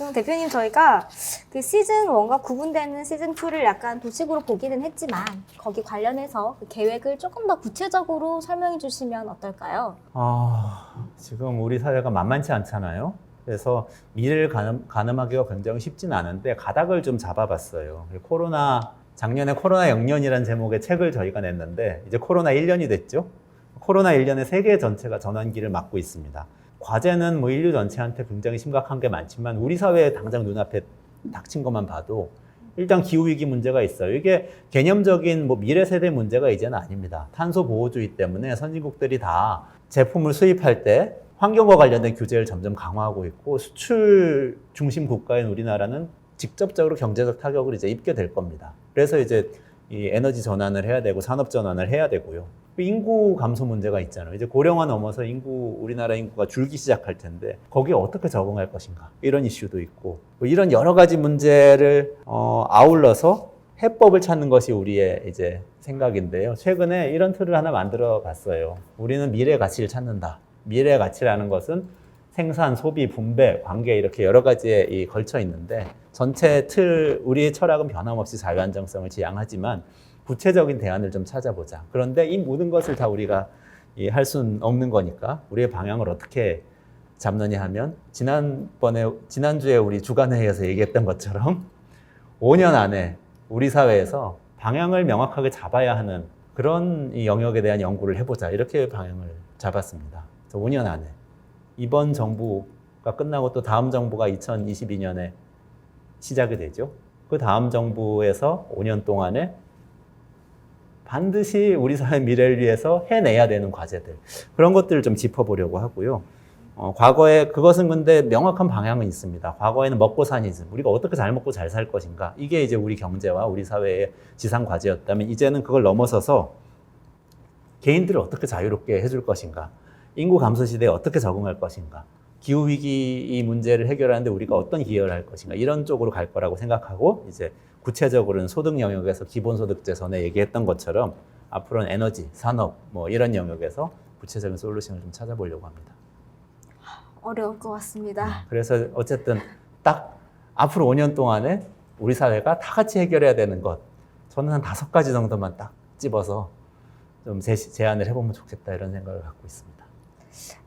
그럼 대표님 저희가 그 시즌 1과 구분되는 시즌 2를 약간 도식으로 보기는 했지만 거기 관련해서 그 계획을 조금 더 구체적으로 설명해 주시면 어떨까요? 지금 우리 사회가 만만치 않잖아요. 그래서 미래를 가늠하기가 굉장히 쉽진 않은데 가닥을 좀 잡아봤어요. 작년에 코로나 영년이라는 제목의 책을 저희가 냈는데 이제 코로나 1년이 됐죠. 코로나 1년에 세계 전체가 전환기를 맞고 있습니다. 과제는 뭐 인류 전체한테 굉장히 심각한 게 많지만 우리 사회에 당장 눈앞에 닥친 것만 봐도 일단 기후위기 문제가 있어요. 이게 개념적인 뭐 미래 세대 문제가 이제는 아닙니다. 탄소 보호주의 때문에 선진국들이 다 제품을 수입할 때 환경과 관련된 규제를 점점 강화하고 있고 수출 중심 국가인 우리나라는 직접적으로 경제적 타격을 이제 입게 될 겁니다. 그래서 이제 이 에너지 전환을 해야 되고 산업 전환을 해야 되고요. 인구 감소 문제가 있잖아요. 이제 고령화 넘어서 우리나라 인구가 줄기 시작할 텐데 거기에 어떻게 적응할 것인가 이런 이슈도 있고 뭐 이런 여러 가지 문제를 아울러서 해법을 찾는 것이 우리의 이제 생각인데요. 최근에 이런 틀을 하나 만들어 봤어요. 우리는 미래의 가치를 찾는다. 미래의 가치라는 것은 생산, 소비, 분배, 관계 이렇게 여러 가지에 걸쳐 있는데 전체 우리의 철학은 변함없이 자유안정성을 지향하지만 구체적인 대안을 좀 찾아보자. 그런데 이 모든 것을 다 우리가 할 수는 없는 거니까 우리의 방향을 어떻게 잡느냐 하면 지난주에 우리 주간회의에서 얘기했던 것처럼 5년 안에 우리 사회에서 방향을 명확하게 잡아야 하는 그런 이 영역에 대한 연구를 해보자. 이렇게 방향을 잡았습니다. 그래서 5년 안에. 이번 정부가 끝나고 또 다음 정부가 2022년에 시작이 되죠. 그 다음 정부에서 5년 동안에 반드시 우리 사회 미래를 위해서 해내야 되는 과제들 그런 것들을 좀 짚어보려고 하고요. 과거에 그것은 근데 명확한 방향은 있습니다. 과거에는 먹고 사니즘, 우리가 어떻게 잘 먹고 잘 살 것인가 이게 이제 우리 경제와 우리 사회의 지상 과제였다면 이제는 그걸 넘어서서 개인들을 어떻게 자유롭게 해줄 것인가, 인구 감소 시대에 어떻게 적응할 것인가, 기후위기 이 문제를 해결하는데 우리가 어떤 기여를 할 것인가 이런 쪽으로 갈 거라고 생각하고 이제 구체적으로는 소득 영역에서 기본소득제 전에 얘기했던 것처럼 앞으로는 에너지, 산업 뭐 이런 영역에서 구체적인 솔루션을 좀 찾아보려고 합니다. 어려울 것 같습니다. 그래서 어쨌든 딱 앞으로 5년 동안에 우리 사회가 다 같이 해결해야 되는 것 저는 한 5가지 정도만 딱 집어서 좀 제안을 해보면 좋겠다 이런 생각을 갖고 있습니다.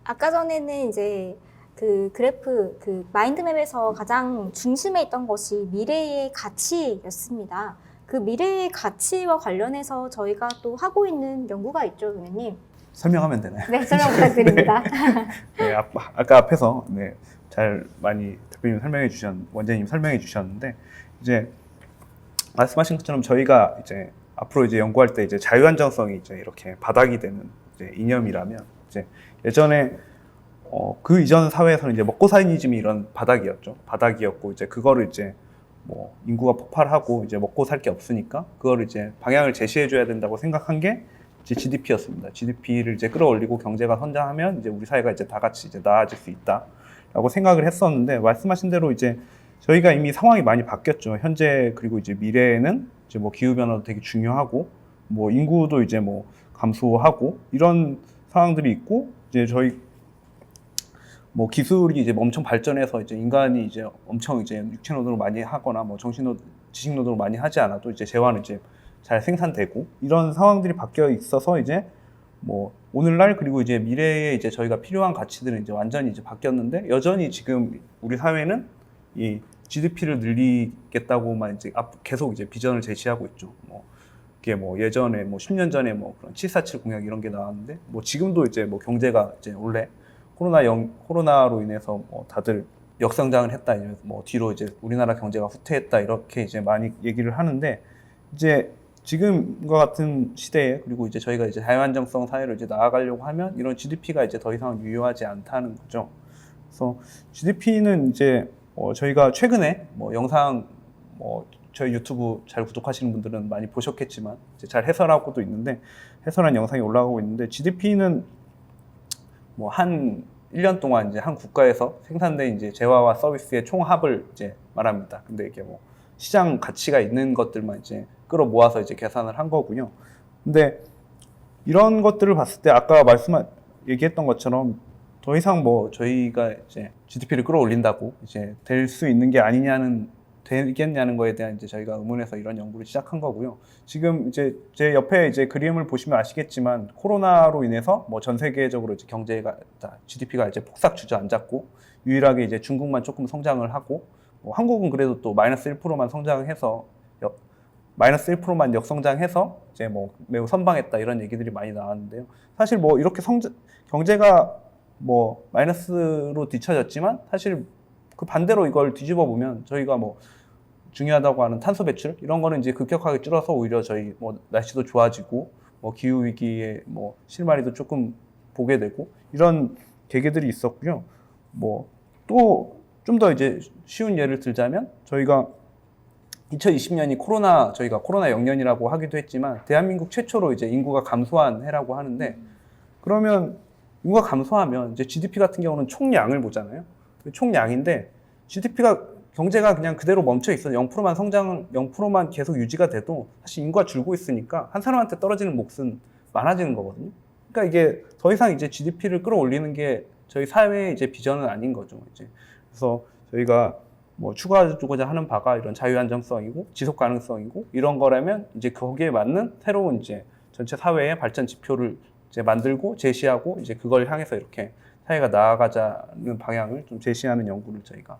아까 전에는 이제 그 그래프, 그 마인드맵에서 가장 중심에 있던 것이 미래의 가치였습니다. 그 미래의 가치와 관련해서 저희가 또 하고 있는 연구가 있죠, 선생님. 설명하면 되나요? 네, 설명 부탁드립니다. 네, 아까 앞에서 원장님 설명해 주셨는데 이제 말씀하신 것처럼 저희가 이제 앞으로 이제 연구할 때 이제 자유안정성이 이제 이렇게 바닥이 되는 이제 이념이라면 이제 예전에 그 이전 사회에서는 이제 먹고살니즘이 이런 바닥이었고 이제 그거를 이제 뭐 인구가 폭발하고 이제 먹고 살 게 없으니까 그거를 이제 방향을 제시해 줘야 된다고 생각한 게 이제 GDP였습니다. GDP를 이제 끌어올리고 경제가 성장하면 이제 우리 사회가 이제 다 같이 이제 나아질 수 있다라고 생각을 했었는데 말씀하신 대로 이제 저희가 이미 상황이 많이 바뀌었죠. 현재 그리고 이제 미래에는 이제 뭐 기후 변화도 되게 중요하고 뭐 인구도 이제 뭐 감소하고 이런 상황들이 있고 이제 저희 뭐 기술이 이제 엄청 발전해서 이제 인간이 이제 엄청 이제 육체 노동을 많이 하거나 뭐 지식 노동을 많이 하지 않아도 이제 재화는 이제 잘 생산되고 이런 상황들이 바뀌어 있어서 이제 뭐 오늘날 그리고 이제 미래에 이제 저희가 필요한 가치들은 이제 완전히 이제 바뀌었는데 여전히 지금 우리 사회는 이 GDP를 늘리겠다고만 이제 계속 이제 비전을 제시하고 있죠. 뭐 이게 뭐 예전에 뭐 10년 전에 뭐 그런 747 공약 이런 게 나왔는데 뭐 지금도 이제 뭐 경제가 이제 원래 코로나로 인해서 뭐 다들 역성장을 했다 이러면서 뭐 뒤로 이제 우리나라 경제가 후퇴했다 이렇게 이제 많이 얘기를 하는데 이제 지금과 같은 시대에 그리고 이제 저희가 이제 자유안정성 사회를 이제 나아가려고 하면 이런 GDP가 이제 더 이상 유효하지 않다는 거죠. 그래서 GDP는 이제 저희가 최근에 뭐 영상 저희 유튜브 잘 구독하시는 분들은 많이 보셨겠지만 이제 잘 해설하고도 있는데 해설한 영상이 올라가고 있는데 GDP는 뭐 한 1년 동안 이제 한 국가에서 생산된 이제 재화와 서비스의 총합을 이제 말합니다. 근데 이게 뭐 시장 가치가 있는 것들만 이제 끌어모아서 이제 계산을 한 거고요. 근데 이런 것들을 봤을 때 아까 얘기했던 것처럼 더 이상 뭐 저희가 이제 GDP를 끌어올린다고 이제 될 수 있는 게 되겠냐는 거에 대한 이제 저희가 의문에서 이런 연구를 시작한 거고요. 지금 이제 제 옆에 이제 그림을 보시면 아시겠지만 코로나로 인해서 뭐 전 세계적으로 이제 경제가 GDP가 이제 폭삭 주저앉았고 유일하게 이제 중국만 조금 성장을 하고 뭐 한국은 그래도 또 마이너스 1%만 성장해서 마이너스 1%만 역성장해서 이제 뭐 매우 선방했다 이런 얘기들이 많이 나왔는데요. 사실 뭐 이렇게 경제가 뭐 마이너스로 뒤처졌지만 사실 그 반대로 이걸 뒤집어 보면 저희가 뭐 중요하다고 하는 탄소 배출 이런 거는 이제 급격하게 줄어서 오히려 저희 뭐 날씨도 좋아지고 뭐 기후 위기에 뭐 실마리도 조금 보게 되고 이런 계기들이 있었고요. 뭐 또 좀 더 이제 쉬운 예를 들자면 저희가 2020년이 저희가 코로나 영년이라고 하기도 했지만 대한민국 최초로 이제 인구가 감소한 해라고 하는데 그러면 인구가 감소하면 이제 GDP 같은 경우는 총량을 보잖아요. 총량인데 경제가 그냥 그대로 멈춰 있어요. 0%만 계속 유지가 돼도 사실 인구가 줄고 있으니까 한 사람한테 떨어지는 몫은 많아지는 거거든요. 그러니까 이게 더 이상 이제 GDP를 끌어올리는 게 저희 사회의 이제 비전은 아닌 거죠. 이제 그래서 저희가 뭐 추구하고자 하는 바가 이런 자유안정성이고 지속 가능성이고 이런 거라면 이제 거기에 맞는 새로운 이제 전체 사회의 발전 지표를 이제 만들고 제시하고 이제 그걸 향해서 이렇게 사회가 나아가자는 방향을 좀 제시하는 연구를 저희가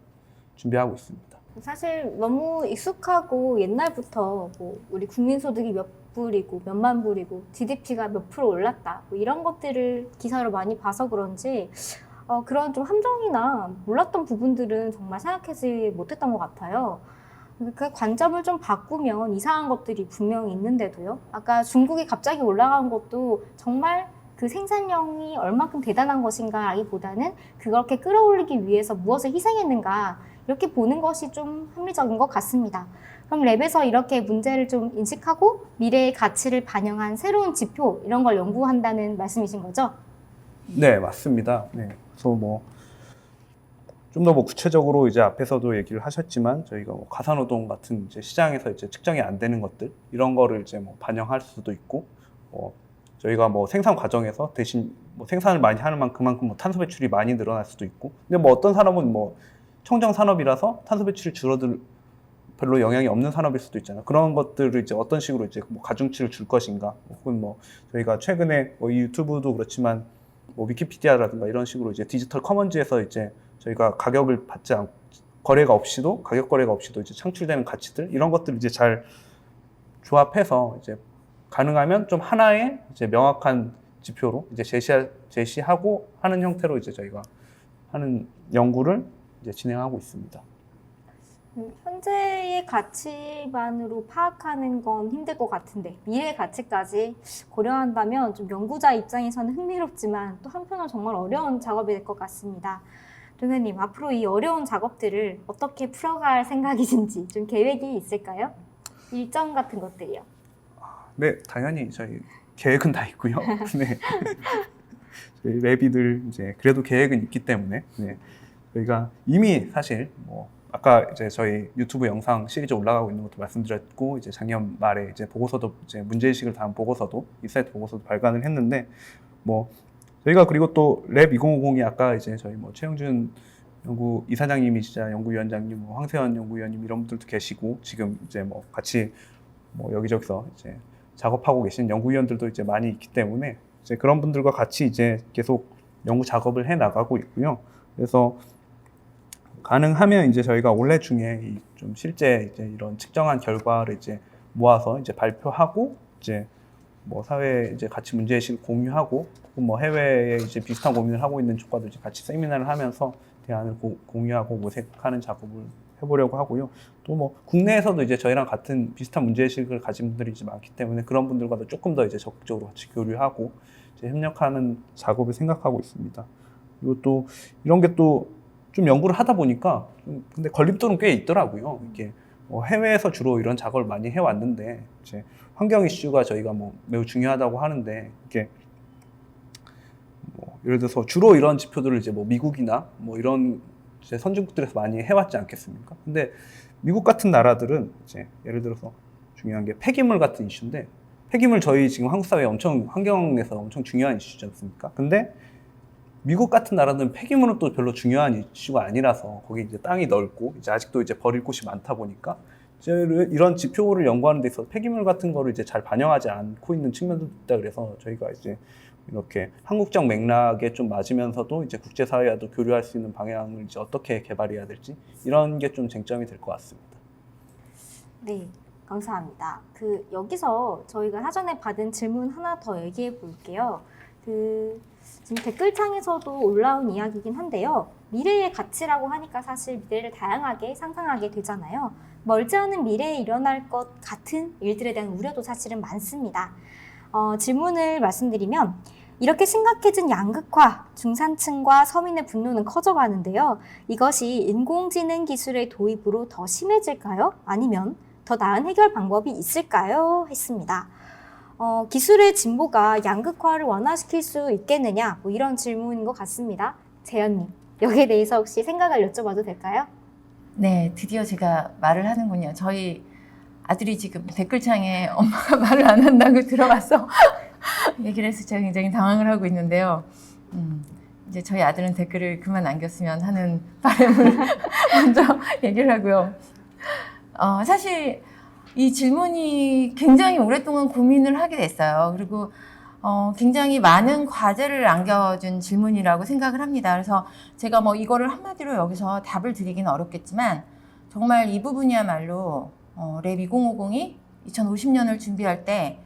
준비하고 있습니다. 사실 너무 익숙하고 옛날부터 뭐 우리 국민소득이 몇 불이고 몇만 불이고 GDP가 몇 프로 올랐다 뭐 이런 것들을 기사로 많이 봐서 그런지 그런 좀 함정이나 몰랐던 부분들은 정말 생각하지 못했던 것 같아요. 그 관점을 좀 바꾸면 이상한 것들이 분명히 있는데도요. 아까 중국이 갑자기 올라간 것도 정말 그 생산량이 얼마큼 대단한 것인가라기보다는 그렇게 끌어올리기 위해서 무엇을 희생했는가 이렇게 보는 것이 좀 합리적인 것 같습니다. 그럼 랩에서 이렇게 문제를 좀 인식하고 미래의 가치를 반영한 새로운 지표 이런 걸 연구한다는 말씀이신 거죠? 네, 맞습니다. 네. 그래서 뭐 좀 더 뭐 구체적으로 이제 앞에서도 얘기를 하셨지만 저희가 뭐 가사노동 같은 이제 시장에서 이제 측정이 안 되는 것들 이런 거를 이제 뭐 반영할 수도 있고 저희가 뭐 생산 과정에서 대신 뭐 생산을 많이 하는 만큼 그만큼 뭐 탄소 배출이 많이 늘어날 수도 있고 근데 뭐 어떤 산업은 뭐 청정 산업이라서 탄소 배출이 별로 영향이 없는 산업일 수도 있잖아요. 그런 것들을 이제 어떤 식으로 이제 뭐 가중치를 줄 것인가 혹은 뭐 저희가 최근에 뭐 이 유튜브도 그렇지만 뭐 위키피디아라든가 이런 식으로 이제 디지털 커먼즈에서 이제 저희가 가격 거래가 없이도 이제 창출되는 가치들 이런 것들을 이제 잘 조합해서 이제 가능하면 좀 하나의 이제 명확한 지표로 이제 제시하고 하는 형태로 이제 저희가 하는 연구를 이제 진행하고 있습니다. 현재의 가치만으로 파악하는 건 힘들 것 같은데 미래의 가치까지 고려한다면 좀 연구자 입장에서는 흥미롭지만 또 한편으로 정말 어려운 작업이 될 것 같습니다. 동현님, 앞으로 이 어려운 작업들을 어떻게 풀어갈 생각이신지 좀 계획이 있을까요? 일정 같은 것들이요. 네, 당연히 저희 계획은 다 있고요. 네. 저희 랩이들 이제 그래도 계획은 있기 때문에 네. 저희가 이미 사실 뭐 아까 이제 저희 유튜브 영상 시리즈 올라가고 있는 것도 말씀드렸고 이제 작년 말에 이제 보고서도 이제 문제의식을 담은 보고서도 인사이트 보고서도 발간을 했는데 뭐 저희가 그리고 또 랩 2050이 아까 이제 저희 뭐 최영준 연구 이사장님이시자 연구위원장님, 뭐 황세현 연구위원님 이런 분들도 계시고 지금 이제 뭐 같이 뭐 여기저기서 이제 작업하고 계신 연구위원들도 이제 많이 있기 때문에 이제 그런 분들과 같이 이제 계속 연구 작업을 해 나가고 있고요. 그래서 가능하면 이제 저희가 올해 중에 좀 실제 이제 이런 측정한 결과를 이제 모아서 이제 발표하고 이제 뭐 사회에 이제 같이 문제의식을 공유하고 뭐 해외에 이제 비슷한 고민을 하고 있는 쪽과도 이제 같이 세미나를 하면서 대안을 공유하고 모색하는 작업을 해보려고 하고요. 또 뭐 국내에서도 이제 저희랑 같은 비슷한 문제의식을 가진 분들이 이제 많기 때문에 그런 분들과도 조금 더 이제 적극적으로 같이 교류하고 이제 협력하는 작업을 생각하고 있습니다. 그리고 또 이런 게 또 좀 연구를 하다 보니까 근데 걸림돌은 꽤 있더라고요. 이게 뭐 해외에서 주로 이런 작업을 많이 해왔는데 이제 환경 이슈가 저희가 뭐 매우 중요하다고 하는데 이게 뭐 예를 들어서 주로 이런 지표들을 이제 뭐 미국이나 뭐 이런 이제 선진국들에서 많이 해왔지 않겠습니까? 근데 미국 같은 나라들은 이제 예를 들어서 중요한 게 폐기물 같은 이슈인데 폐기물 저희 지금 한국 사회에 환경에서 엄청 중요한 이슈지 않습니까? 근데 미국 같은 나라는 폐기물은 또 별로 중요한 이슈가 아니라서 거기 이제 땅이 넓고 이제 아직도 이제 버릴 곳이 많다 보니까 이제 이런 지표를 연구하는 데 있어서 폐기물 같은 거를 이제 잘 반영하지 않고 있는 측면도 있다. 그래서 저희가 이제 이렇게 한국적 맥락에 좀 맞으면서도 이제 국제사회와도 교류할 수 있는 방향을 이제 어떻게 개발해야 될지 이런 게 좀 쟁점이 될 것 같습니다. 네, 감사합니다. 여기서 저희가 사전에 받은 질문 하나 더 얘기해 볼게요. 지금 댓글창에서도 올라온 이야기이긴 한데요. 미래의 가치라고 하니까 사실 미래를 다양하게 상상하게 되잖아요. 멀지 않은 미래에 일어날 것 같은 일들에 대한 우려도 사실은 많습니다. 질문을 말씀드리면 이렇게 심각해진 양극화, 중산층과 서민의 분노는 커져가는데요. 이것이 인공지능 기술의 도입으로 더 심해질까요? 아니면 더 나은 해결 방법이 있을까요? 했습니다. 기술의 진보가 양극화를 완화시킬 수 있겠느냐? 뭐 이런 질문인 것 같습니다. 재현님, 여기에 대해서 혹시 생각을 여쭤봐도 될까요? 네, 드디어 제가 말을 하는군요. 저희 아들이 지금 댓글창에 엄마가 말을 안 한다고 들어가서 얘기를 해서 제가 굉장히 당황을 하고 있는데요. 이제 저희 아들은 댓글을 그만 남겼으면 하는 바람을 먼저 얘기를 하고요. 사실 이 질문이 굉장히 오랫동안 고민을 하게 됐어요. 그리고 굉장히 많은 과제를 안겨준 질문이라고 생각을 합니다. 그래서 제가 뭐 이거를 한마디로 여기서 답을 드리기는 어렵겠지만 정말 이 부분이야말로 랩 2050이 2050년을 준비할 때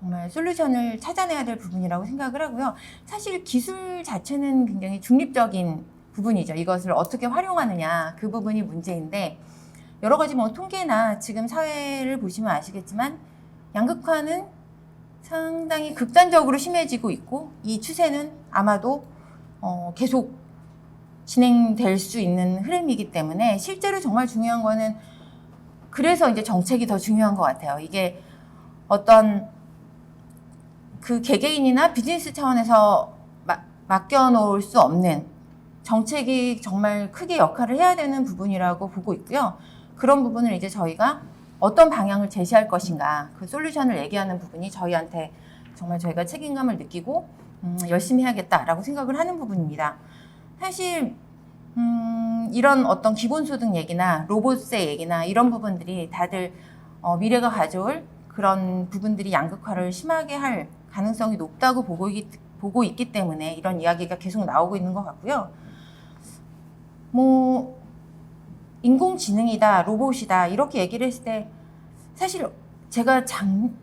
정말 솔루션을 찾아내야 될 부분이라고 생각을 하고요. 사실 기술 자체는 굉장히 중립적인 부분이죠. 이것을 어떻게 활용하느냐 그 부분이 문제인데 여러 가지 뭐 통계나 지금 사회를 보시면 아시겠지만 양극화는 상당히 극단적으로 심해지고 있고 이 추세는 아마도 계속 진행될 수 있는 흐름이기 때문에 실제로 정말 중요한 거는 그래서 이제 정책이 더 중요한 것 같아요. 이게 어떤 그 개개인이나 비즈니스 차원에서 맡겨놓을 수 없는 정책이 정말 크게 역할을 해야 되는 부분이라고 보고 있고요. 그런 부분을 이제 저희가 어떤 방향을 제시할 것인가 그 솔루션을 얘기하는 부분이 저희한테 정말 저희가 책임감을 느끼고 열심히 해야겠다라고 생각을 하는 부분입니다. 사실 이런 어떤 기본소득 얘기나 로봇의 얘기나 이런 부분들이 다들 미래가 가져올 그런 부분들이 양극화를 심하게 할 가능성이 높다고 보고 있기 때문에 이런 이야기가 계속 나오고 있는 것 같고요. 뭐 인공지능이다, 로봇이다 이렇게 얘기를 했을 때 사실 제가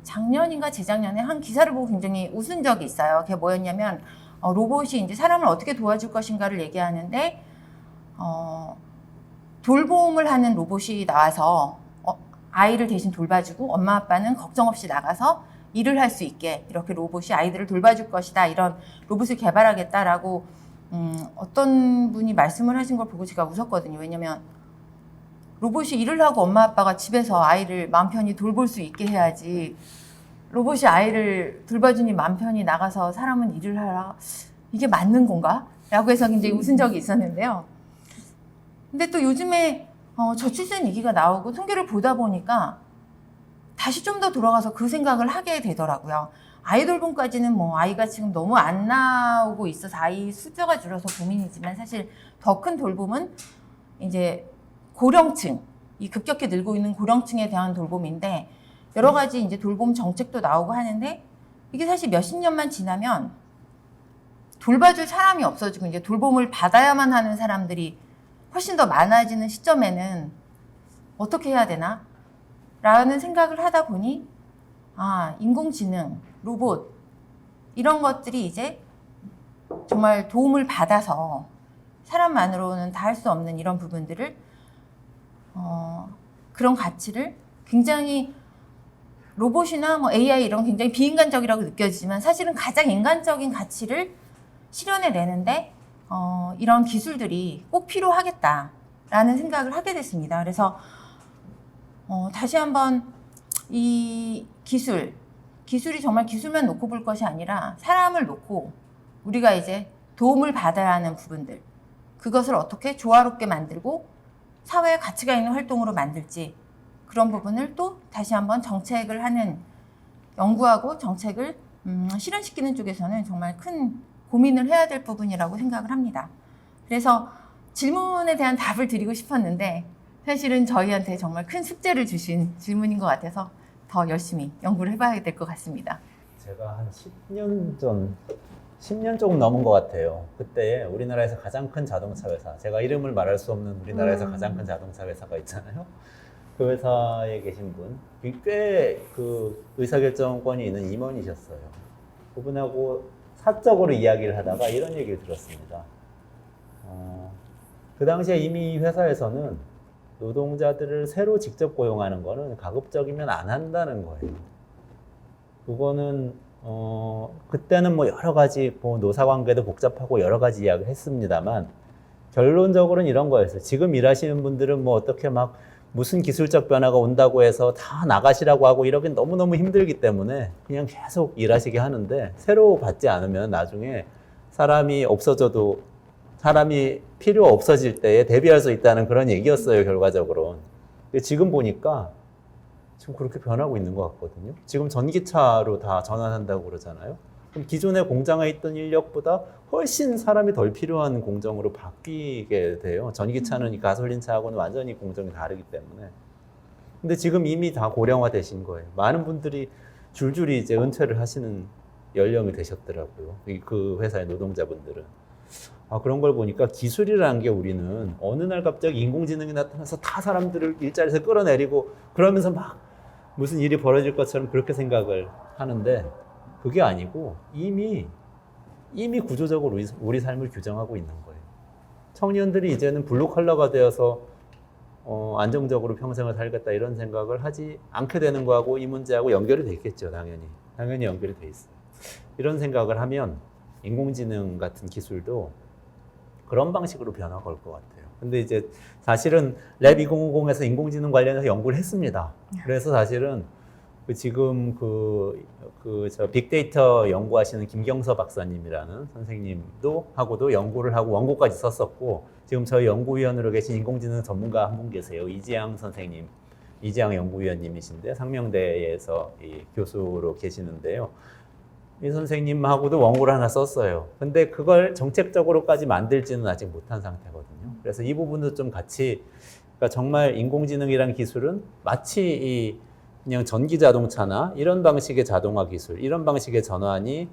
작년인가 재작년에 한 기사를 보고 굉장히 웃은 적이 있어요. 그게 뭐였냐면 로봇이 이제 사람을 어떻게 도와줄 것인가를 얘기하는데 돌봄을 하는 로봇이 나와서 아이를 대신 돌봐주고 엄마 아빠는 걱정 없이 나가서 일을 할 수 있게 이렇게 로봇이 아이들을 돌봐줄 것이다. 이런 로봇을 개발하겠다라고 어떤 분이 말씀을 하신 걸 보고 제가 웃었거든요. 왜냐면 로봇이 일을 하고 엄마 아빠가 집에서 아이를 마음 편히 돌볼 수 있게 해야지 로봇이 아이를 돌봐주니 마음 편히 나가서 사람은 일을 하라. 이게 맞는 건가? 라고 해서 굉장히 웃은 적이 있었는데요. 근데 또 요즘에 저출산 얘기가 나오고 통계를 보다 보니까 다시 좀 더 돌아가서 그 생각을 하게 되더라고요. 아이 돌봄까지는 뭐 아이가 지금 너무 안 나오고 있어서 아이 숫자가 줄어서 고민이지만 사실 더 큰 돌봄은 이제 고령층, 이 급격히 늘고 있는 고령층에 대한 돌봄인데 여러 가지 이제 돌봄 정책도 나오고 하는데 이게 사실 몇십 년만 지나면 돌봐줄 사람이 없어지고 이제 돌봄을 받아야만 하는 사람들이 훨씬 더 많아지는 시점에는 어떻게 해야 되나? 라는 생각을 하다 보니 인공지능, 로봇 이런 것들이 이제 정말 도움을 받아서 사람만으로는 다 할 수 없는 이런 부분들을 그런 가치를 굉장히 로봇이나 뭐 AI 이런 굉장히 비인간적이라고 느껴지지만 사실은 가장 인간적인 가치를 실현해 내는데 이런 기술들이 꼭 필요하겠다라는 생각을 하게 됐습니다. 그래서 다시 한번 이 기술이 정말 기술만 놓고 볼 것이 아니라 사람을 놓고 우리가 이제 도움을 받아야 하는 부분들 그것을 어떻게 조화롭게 만들고 사회에 가치가 있는 활동으로 만들지 그런 부분을 또 다시 한번 정책을 하는 연구하고 정책을 실현시키는 쪽에서는 정말 큰 고민을 해야 될 부분이라고 생각을 합니다. 그래서 질문에 대한 답을 드리고 싶었는데 사실은 저희한테 정말 큰 숙제를 주신 질문인 것 같아서 더 열심히 연구를 해봐야 될 것 같습니다. 제가 한 10년 조금 넘은 것 같아요. 그때 우리나라에서 가장 큰 자동차 회사, 제가 이름을 말할 수 없는 우리나라에서 가장 큰 자동차 회사가 있잖아요. 그 회사에 계신 분, 꽤 그 의사결정권이 있는 임원이셨어요. 그분하고 사적으로 이야기를 하다가 이런 얘기를 들었습니다. 그 당시에 이미 회사에서는 노동자들을 새로 직접 고용하는 거는 가급적이면 안 한다는 거예요. 그거는 그때는 뭐 여러 가지 뭐 노사관계도 복잡하고 여러 가지 이야기를 했습니다만 결론적으로는 이런 거였어요. 지금 일하시는 분들은 뭐 어떻게 막 무슨 기술적 변화가 온다고 해서 다 나가시라고 하고 이러긴 너무너무 힘들기 때문에 그냥 계속 일하시게 하는데 새로 받지 않으면 나중에 사람이 없어져도 사람이 필요 없어질 때에 대비할 수 있다는 그런 얘기였어요, 결과적으로. 근데 지금 보니까 지금 그렇게 변하고 있는 것 같거든요. 지금 전기차로 다 전환한다고 그러잖아요. 그럼 기존의 공장에 있던 인력보다 훨씬 사람이 덜 필요한 공정으로 바뀌게 돼요. 전기차는 이 가솔린차하고는 완전히 공정이 다르기 때문에. 근데 지금 이미 다 고령화 되신 거예요. 많은 분들이 줄줄이 이제 은퇴를 하시는 연령이 되셨더라고요. 그 회사의 노동자분들은. 그런 걸 보니까 기술이라는 게 우리는 어느 날 갑자기 인공지능이 나타나서 다 사람들을 일자리에서 끌어내리고 그러면서 막 무슨 일이 벌어질 것처럼 그렇게 생각을 하는데 그게 아니고 이미 구조적으로 우리 삶을 규정하고 있는 거예요. 청년들이 이제는 블루컬러가 되어서 안정적으로 평생을 살겠다 이런 생각을 하지 않게 되는 거하고 이 문제하고 연결이 돼 있겠죠. 당연히 연결이 돼 있어요. 이런 생각을 하면 인공지능 같은 기술도 그런 방식으로 변화가 올 것 같아요. 근데 이제 사실은 랩 2050에서 인공지능 관련해서 연구를 했습니다. 그래서 사실은 지금 저 빅데이터 연구하시는 김경서 박사님이라는 선생님도 하고도 연구를 하고 원고까지 썼었고 지금 저희 연구위원으로 계신 인공지능 전문가 한 분 계세요. 이지양 선생님, 이지양 연구위원님이신데 상명대에서 이 교수로 계시는데요. 이 선생님하고도 원고를 하나 썼어요. 근데 그걸 정책적으로까지 만들지는 아직 못한 상태거든요. 그래서 이 부분도 좀 같이, 그러니까 정말 인공지능이라는 기술은 마치 그냥 전기 자동차나 이런 방식의 자동화 기술, 이런 방식의 전환이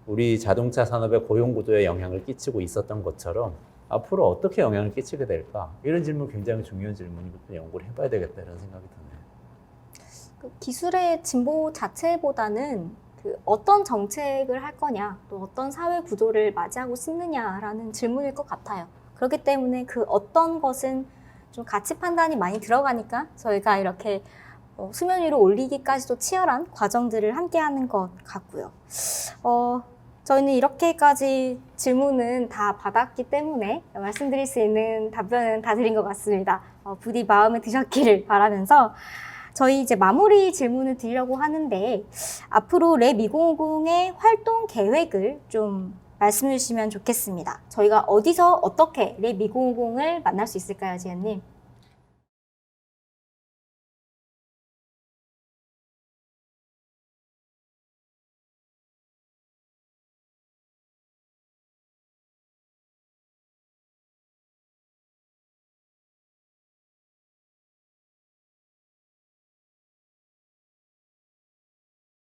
우리 자동차 산업의 고용 구조에 영향을 끼치고 있었던 것처럼 앞으로 어떻게 영향을 끼치게 될까? 이런 질문 굉장히 중요한 질문이부터 연구를 해봐야 되겠다 이런 생각이 드네요. 그 기술의 진보 자체보다는 그 어떤 정책을 할 거냐, 또 어떤 사회 구조를 맞이하고 싶느냐라는 질문일 것 같아요. 그렇기 때문에 그 어떤 것은 좀 가치 판단이 많이 들어가니까 저희가 이렇게 수면 위로 올리기까지도 치열한 과정들을 함께하는 것 같고요. 저희는 이렇게까지 질문은 다 받았기 때문에 말씀드릴 수 있는 답변은 다 드린 것 같습니다. 부디 마음에 드셨기를 바라면서 저희 이제 마무리 질문을 드리려고 하는데 앞으로 랩 2050의 활동 계획을 좀 말씀해 주시면 좋겠습니다. 저희가 어디서 어떻게 랩 2050을 만날 수 있을까요, 지현님?